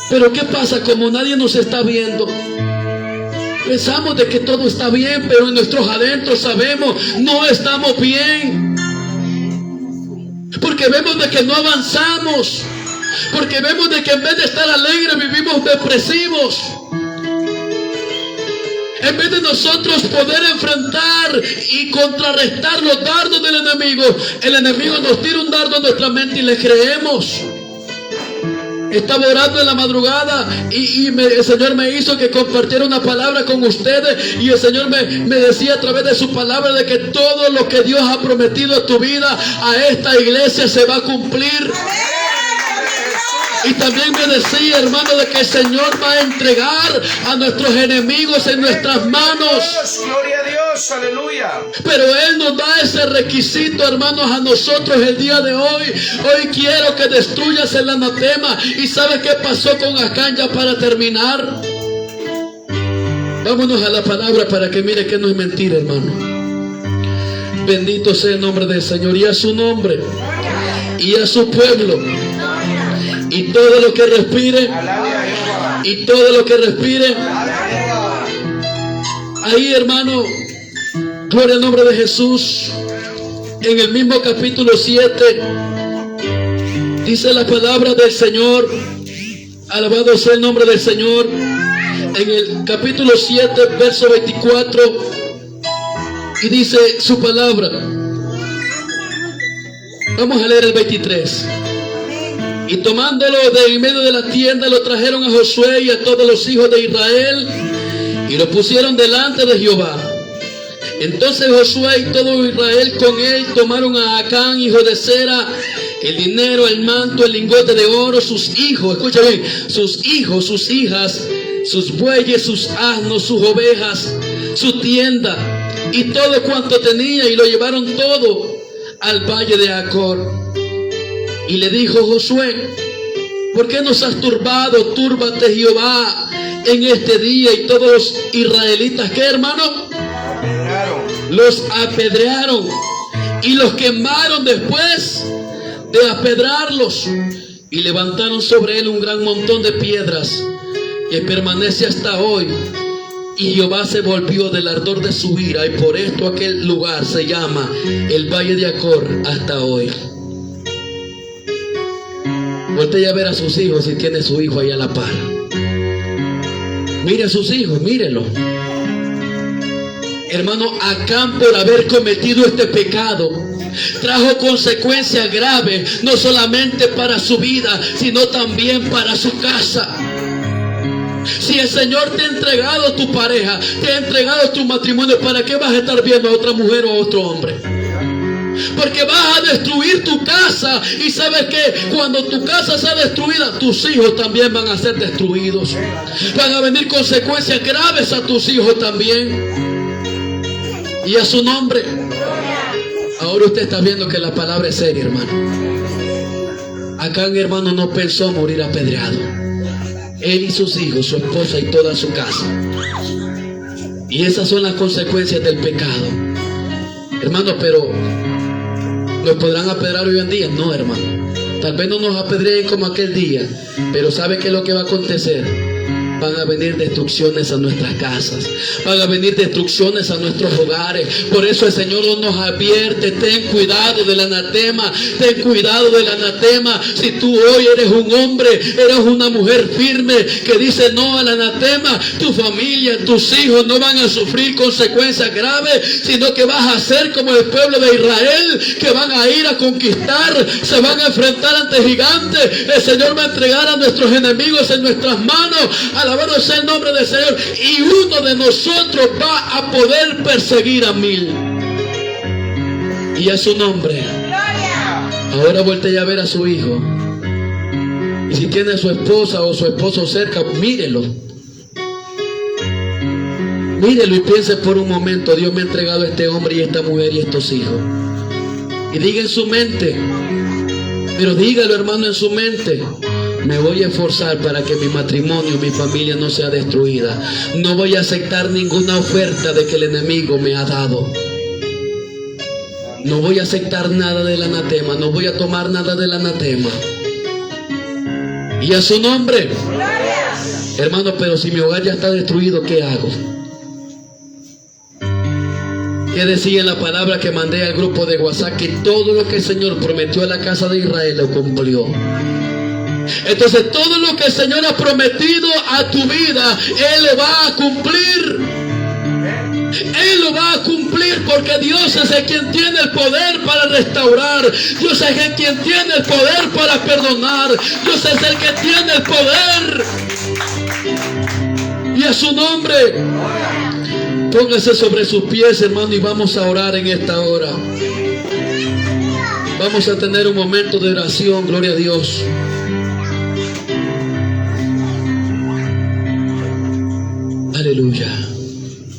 Pero ¿qué pasa? Como nadie nos está viendo, pensamos de que todo está bien, pero en nuestros adentros sabemos no estamos bien. Porque vemos de que no avanzamos. Porque vemos de que en vez de estar alegres vivimos depresivos. En vez de nosotros poder enfrentar y contrarrestar los dardos del enemigo, el enemigo nos tira un dardo en nuestra mente y le creemos. Estaba orando en la madrugada y el Señor me hizo que compartiera una palabra con ustedes. Y el Señor me decía a través de su palabra de que todo lo que Dios ha prometido a tu vida, a esta iglesia, se va a cumplir. Y también me decía, hermano, de que el Señor va a entregar a nuestros enemigos en nuestras manos. Gloria a Dios, aleluya. Pero Él nos da ese requisito, hermanos, a nosotros el día de hoy. Hoy quiero que destruyas el anatema. ¿Y sabes qué pasó con Acán? Ya para terminar, vámonos a la palabra para que mire que no es mentira, hermano. Bendito sea el nombre del Señor y a su nombre y a su pueblo. Y todo lo que respire, y todo lo que respire, ahí, hermano, gloria al nombre de Jesús. En el mismo capítulo 7 dice la palabra del Señor, alabado sea el nombre del Señor. En el capítulo 7 verso 24, y dice su palabra. Vamos a leer el 23. Y tomándolo de en medio de la tienda, lo trajeron a Josué y a todos los hijos de Israel, y lo pusieron delante de Jehová. Entonces Josué y todo Israel con él tomaron a Acán, hijo de Zera, el dinero, el manto, el lingote de oro, sus hijos, escucha bien, sus hijos, sus hijas, sus bueyes, sus asnos, sus ovejas, su tienda y todo cuanto tenía, y lo llevaron todo al valle de Acor. Y le dijo Josué: ¿por qué nos has turbado? Túrbate Jehová en este día. Y todos los israelitas, ¿qué, hermano? Los apedrearon y los quemaron después de apedrarlos, y levantaron sobre él un gran montón de piedras que permanece hasta hoy. Y Jehová se volvió del ardor de su ira, y por esto aquel lugar se llama el Valle de Acor hasta hoy. Voltea a ver a sus hijos si tiene su hijo ahí a la par. Mire a sus hijos, mírenlo. Hermano, Acán, por haber cometido este pecado, trajo consecuencias graves, no solamente para su vida, sino también para su casa. Si el Señor te ha entregado tu pareja, te ha entregado tu matrimonio, ¿para qué vas a estar viendo a otra mujer o a otro hombre? Porque vas a destruir tu casa. Y sabes que cuando tu casa sea destruida, tus hijos también van a ser destruidos. Van a venir consecuencias graves a tus hijos también. Y a su nombre. Ahora usted está viendo que la palabra es seria, hermano. Acán, hermano, no pensó morir apedreado. Él y sus hijos, su esposa y toda su casa. Y esas son las consecuencias del pecado. Hermano, pero ¿nos podrán apedrear hoy en día? No, hermano. Tal vez no nos apedreen como aquel día, pero ¿sabe qué es lo que va a acontecer? Van a venir destrucciones a nuestras casas, van a venir destrucciones a nuestros hogares. Por eso el Señor nos advierte: ten cuidado del anatema, ten cuidado del anatema. Si tú hoy eres un hombre, eres una mujer firme que dice no al anatema, tu familia, tus hijos no van a sufrir consecuencias graves, sino que vas a ser como el pueblo de Israel, que van a ir a conquistar, se van a enfrentar ante gigantes. El Señor va a entregar a nuestros enemigos en nuestras manos. Alabado sea el nombre del Señor. Y uno de nosotros va a poder perseguir a 1000. Y a su nombre. Ahora voltea a ver a su hijo. Y si tiene a su esposa o su esposo cerca, mírelo. Mírelo y piense por un momento: Dios me ha entregado a este hombre y esta mujer y estos hijos. Y diga en su mente, pero dígalo, hermano, en su mente: me voy a esforzar para que mi matrimonio, mi familia no sea destruida. No voy a aceptar ninguna oferta de que el enemigo me ha dado. No voy a aceptar nada del anatema. No voy a tomar nada del anatema. Y a su nombre. Hermano, pero si mi hogar ya está destruido, ¿qué hago? ¿Qué decía en la palabra que mandé al grupo de WhatsApp? Que todo lo que el Señor prometió a la casa de Israel lo cumplió. Entonces todo lo que el Señor ha prometido a tu vida, Él lo va a cumplir. Él lo va a cumplir, porque Dios es el quien tiene el poder para restaurar. Dios es el quien tiene el poder para perdonar. Dios es el que tiene el poder. Y a su nombre, póngase sobre sus pies, hermano, y vamos a orar en esta hora. Vamos a tener un momento de oración. Gloria a Dios. Aleluya.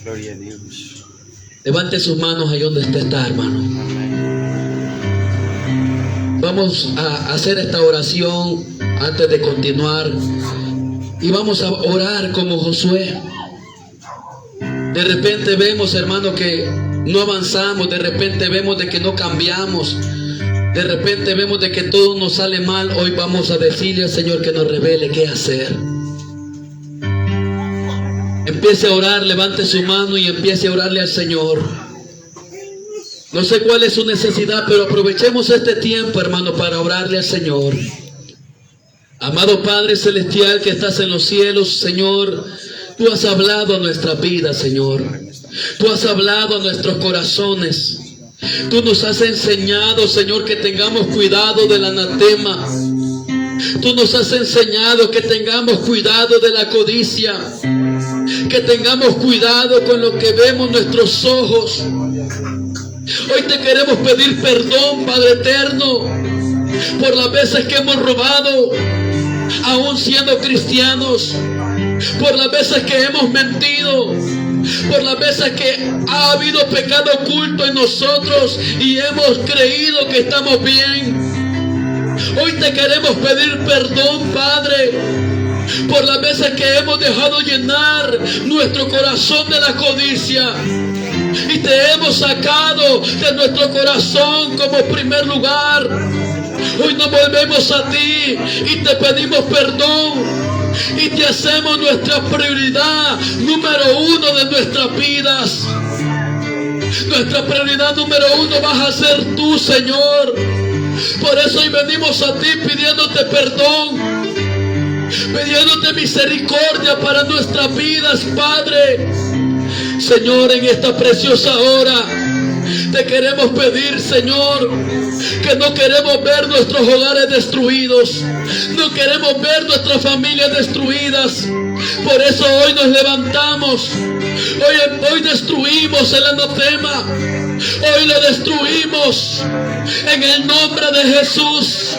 Gloria a Dios. Levante sus manos ahí donde usted está, hermano. Vamos a hacer esta oración antes de continuar. Y vamos a orar como Josué. De repente vemos, hermano, que no avanzamos. De repente vemos de que no cambiamos. De repente vemos de que todo nos sale mal. Hoy vamos a decirle al Señor que nos revele qué hacer. Empiece a orar, levante su mano y empiece a orarle al Señor. No sé cuál es su necesidad, pero aprovechemos este tiempo, hermano, para orarle al Señor. Amado Padre Celestial que estás en los cielos, Señor, tú has hablado a nuestra vida, Señor. Tú has hablado a nuestros corazones. Tú nos has enseñado, Señor, que tengamos cuidado del anatema. Tú nos has enseñado que tengamos cuidado de la codicia. Que tengamos cuidado con lo que vemos nuestros ojos. Hoy te queremos pedir perdón, Padre eterno, por las veces que hemos robado, aún siendo cristianos, por las veces que hemos mentido, por las veces que ha habido pecado oculto en nosotros y hemos creído que estamos bien. Hoy te queremos pedir perdón, Padre, por las veces que hemos dejado llenar nuestro corazón de la codicia y te hemos sacado de nuestro corazón como primer lugar. Hoy nos volvemos a ti y te pedimos perdón y te hacemos nuestra prioridad número 1 de nuestras vidas. Nuestra prioridad número 1 vas a ser tú, Señor. Por eso hoy venimos a ti pidiéndote perdón, pidiéndote misericordia para nuestras vidas, Padre. Señor, en esta preciosa hora te queremos pedir, Señor, que no queremos ver nuestros hogares destruidos, no queremos ver nuestras familias destruidas. Por eso hoy nos levantamos, hoy destruimos el anatema, hoy lo destruimos en el nombre de Jesús.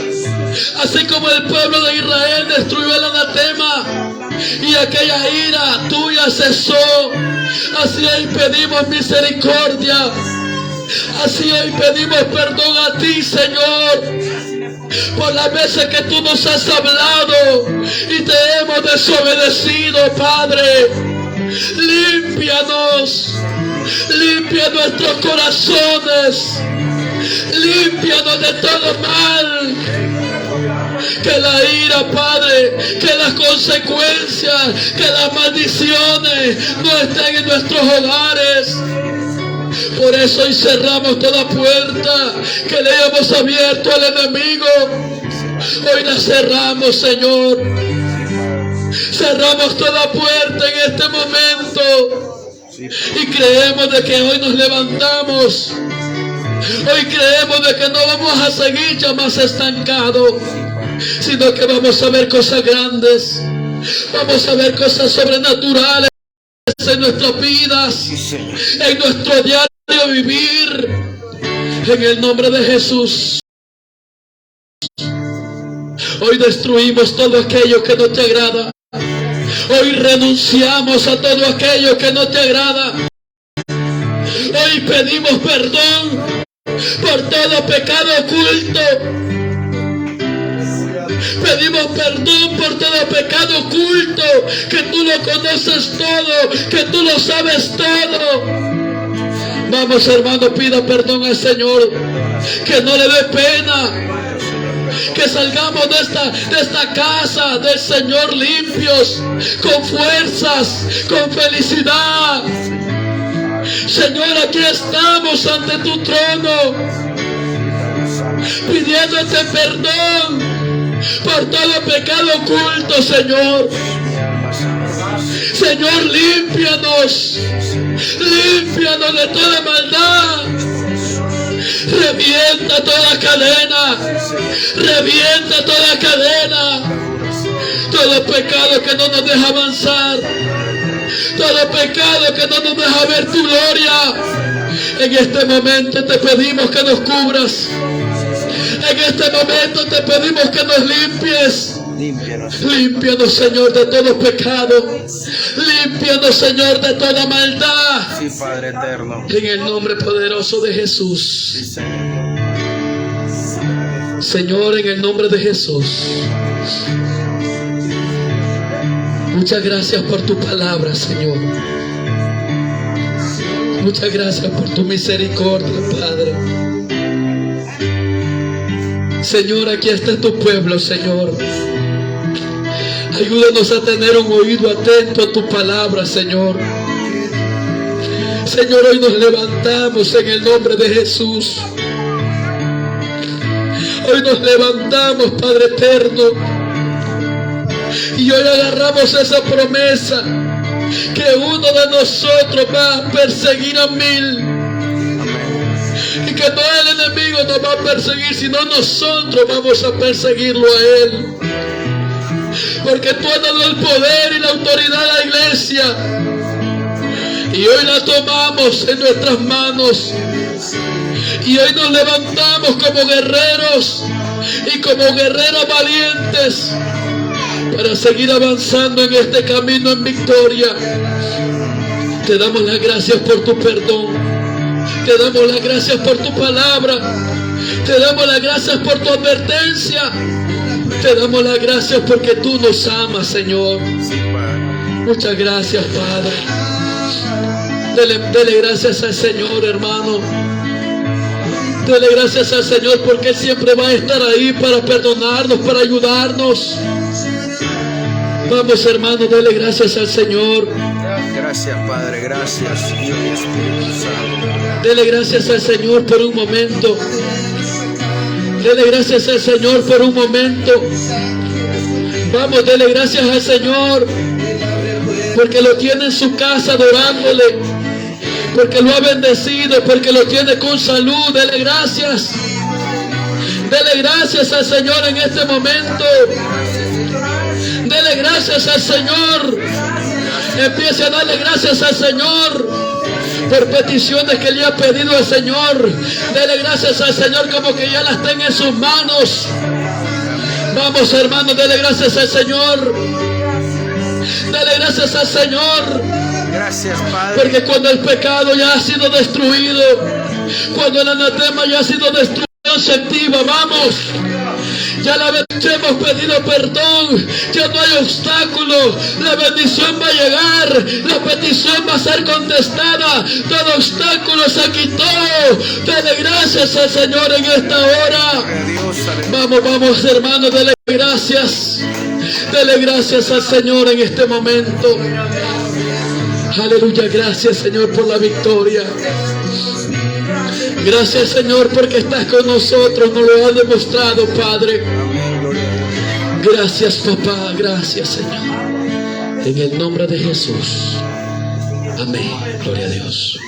Así como el pueblo de Israel destruyó el anatema y aquella ira tuya cesó, así hoy pedimos misericordia, así hoy pedimos perdón a ti, Señor. por las veces que tú nos has hablado y te hemos desobedecido, Padre. Límpianos, limpia nuestros corazones, límpianos de todo mal. Que la ira, Padre, que las consecuencias, que las maldiciones no estén en nuestros hogares. Por eso hoy cerramos toda puerta que le hemos abierto al enemigo. Hoy la cerramos, Señor. Cerramos toda puerta en este momento. Y creemos de que hoy nos levantamos. Hoy creemos de que no vamos a seguir ya más estancados, sino que vamos a ver cosas grandes. Vamos a ver cosas sobrenaturales en nuestras vidas, en nuestro diario vivir, en el nombre de Jesús. Hoy destruimos todo aquello que no te agrada. Hoy renunciamos a todo aquello que no te agrada. Hoy pedimos perdón por todo pecado oculto. Pedimos perdón por todo pecado oculto, que tú lo conoces todo, que tú lo sabes todo. Vamos, hermano, pida perdón al Señor, que no le dé pena, que salgamos de esta casa del Señor limpios, con fuerzas, con felicidad. Señor, aquí estamos ante tu trono, pidiéndote perdón por todo pecado oculto, Señor. Señor, límpianos, límpianos de toda maldad. Revienta toda cadena, revienta toda cadena. Todo pecado que no nos deja avanzar, todo pecado que no nos deja ver tu gloria. En este momento te pedimos que nos cubras. En este momento te pedimos que nos limpies. Límpianos, Señor, de todo pecado. Límpianos, Señor, de toda maldad. Sí, Padre eterno. En el nombre poderoso de Jesús. Sí, Señor. Señor, en el nombre de Jesús. Muchas gracias por tu palabra, Señor. Muchas gracias por tu misericordia, Padre. Señor, aquí está tu pueblo, Señor. Ayúdanos a tener un oído atento a tu palabra, Señor. Señor, hoy nos levantamos en el nombre de Jesús. Hoy nos levantamos, Padre eterno. Y hoy agarramos esa promesa que uno de nosotros va a perseguir a 1000. Y que no el enemigo nos va a perseguir, sino nosotros vamos a perseguirlo a él. Porque tú has dado el poder y la autoridad a la iglesia. Y hoy la tomamos en nuestras manos. Y hoy nos levantamos como guerreros y como guerreras valientes para seguir avanzando en este camino en victoria. Te damos las gracias por tu perdón. Te damos las gracias por tu palabra. Te damos las gracias por tu advertencia. Te damos las gracias porque tú nos amas, Señor. Muchas gracias, Padre. Dele gracias al Señor, hermano. Dele gracias al Señor porque Él siempre va a estar ahí para perdonarnos, para ayudarnos. Vamos, hermano, dele gracias al Señor. Gracias, Padre, gracias, Dios y Espíritu Santo. Dele gracias al Señor por un momento. Dele gracias al Señor por un momento. Vamos, dele gracias al Señor porque lo tiene en su casa adorándole, porque lo ha bendecido, porque lo tiene con salud. Dele gracias. Dele gracias al Señor en este momento. Dele gracias al Señor. Empiece a darle gracias al Señor por peticiones que le ha pedido al Señor. Dele gracias al Señor como que ya las tenga en sus manos. Vamos, hermanos, dele gracias al Señor. Dele gracias al Señor. Gracias, Padre. Porque cuando el pecado ya ha sido destruido, cuando el anatema ya ha sido destruido, se activa. Vamos, Ya hemos pedido perdón. Ya no hay obstáculo. La bendición va a llegar. La petición va a ser contestada. Todo obstáculo se quitó. Dele gracias al Señor en esta hora. Vamos, hermanos, dele gracias. Dele gracias al Señor en este momento. Aleluya, gracias Señor por la victoria. Gracias Señor porque estás con nosotros, nos lo has demostrado, Padre. Gracias papá, gracias Señor. En el nombre de Jesús. Amén. Gloria a Dios.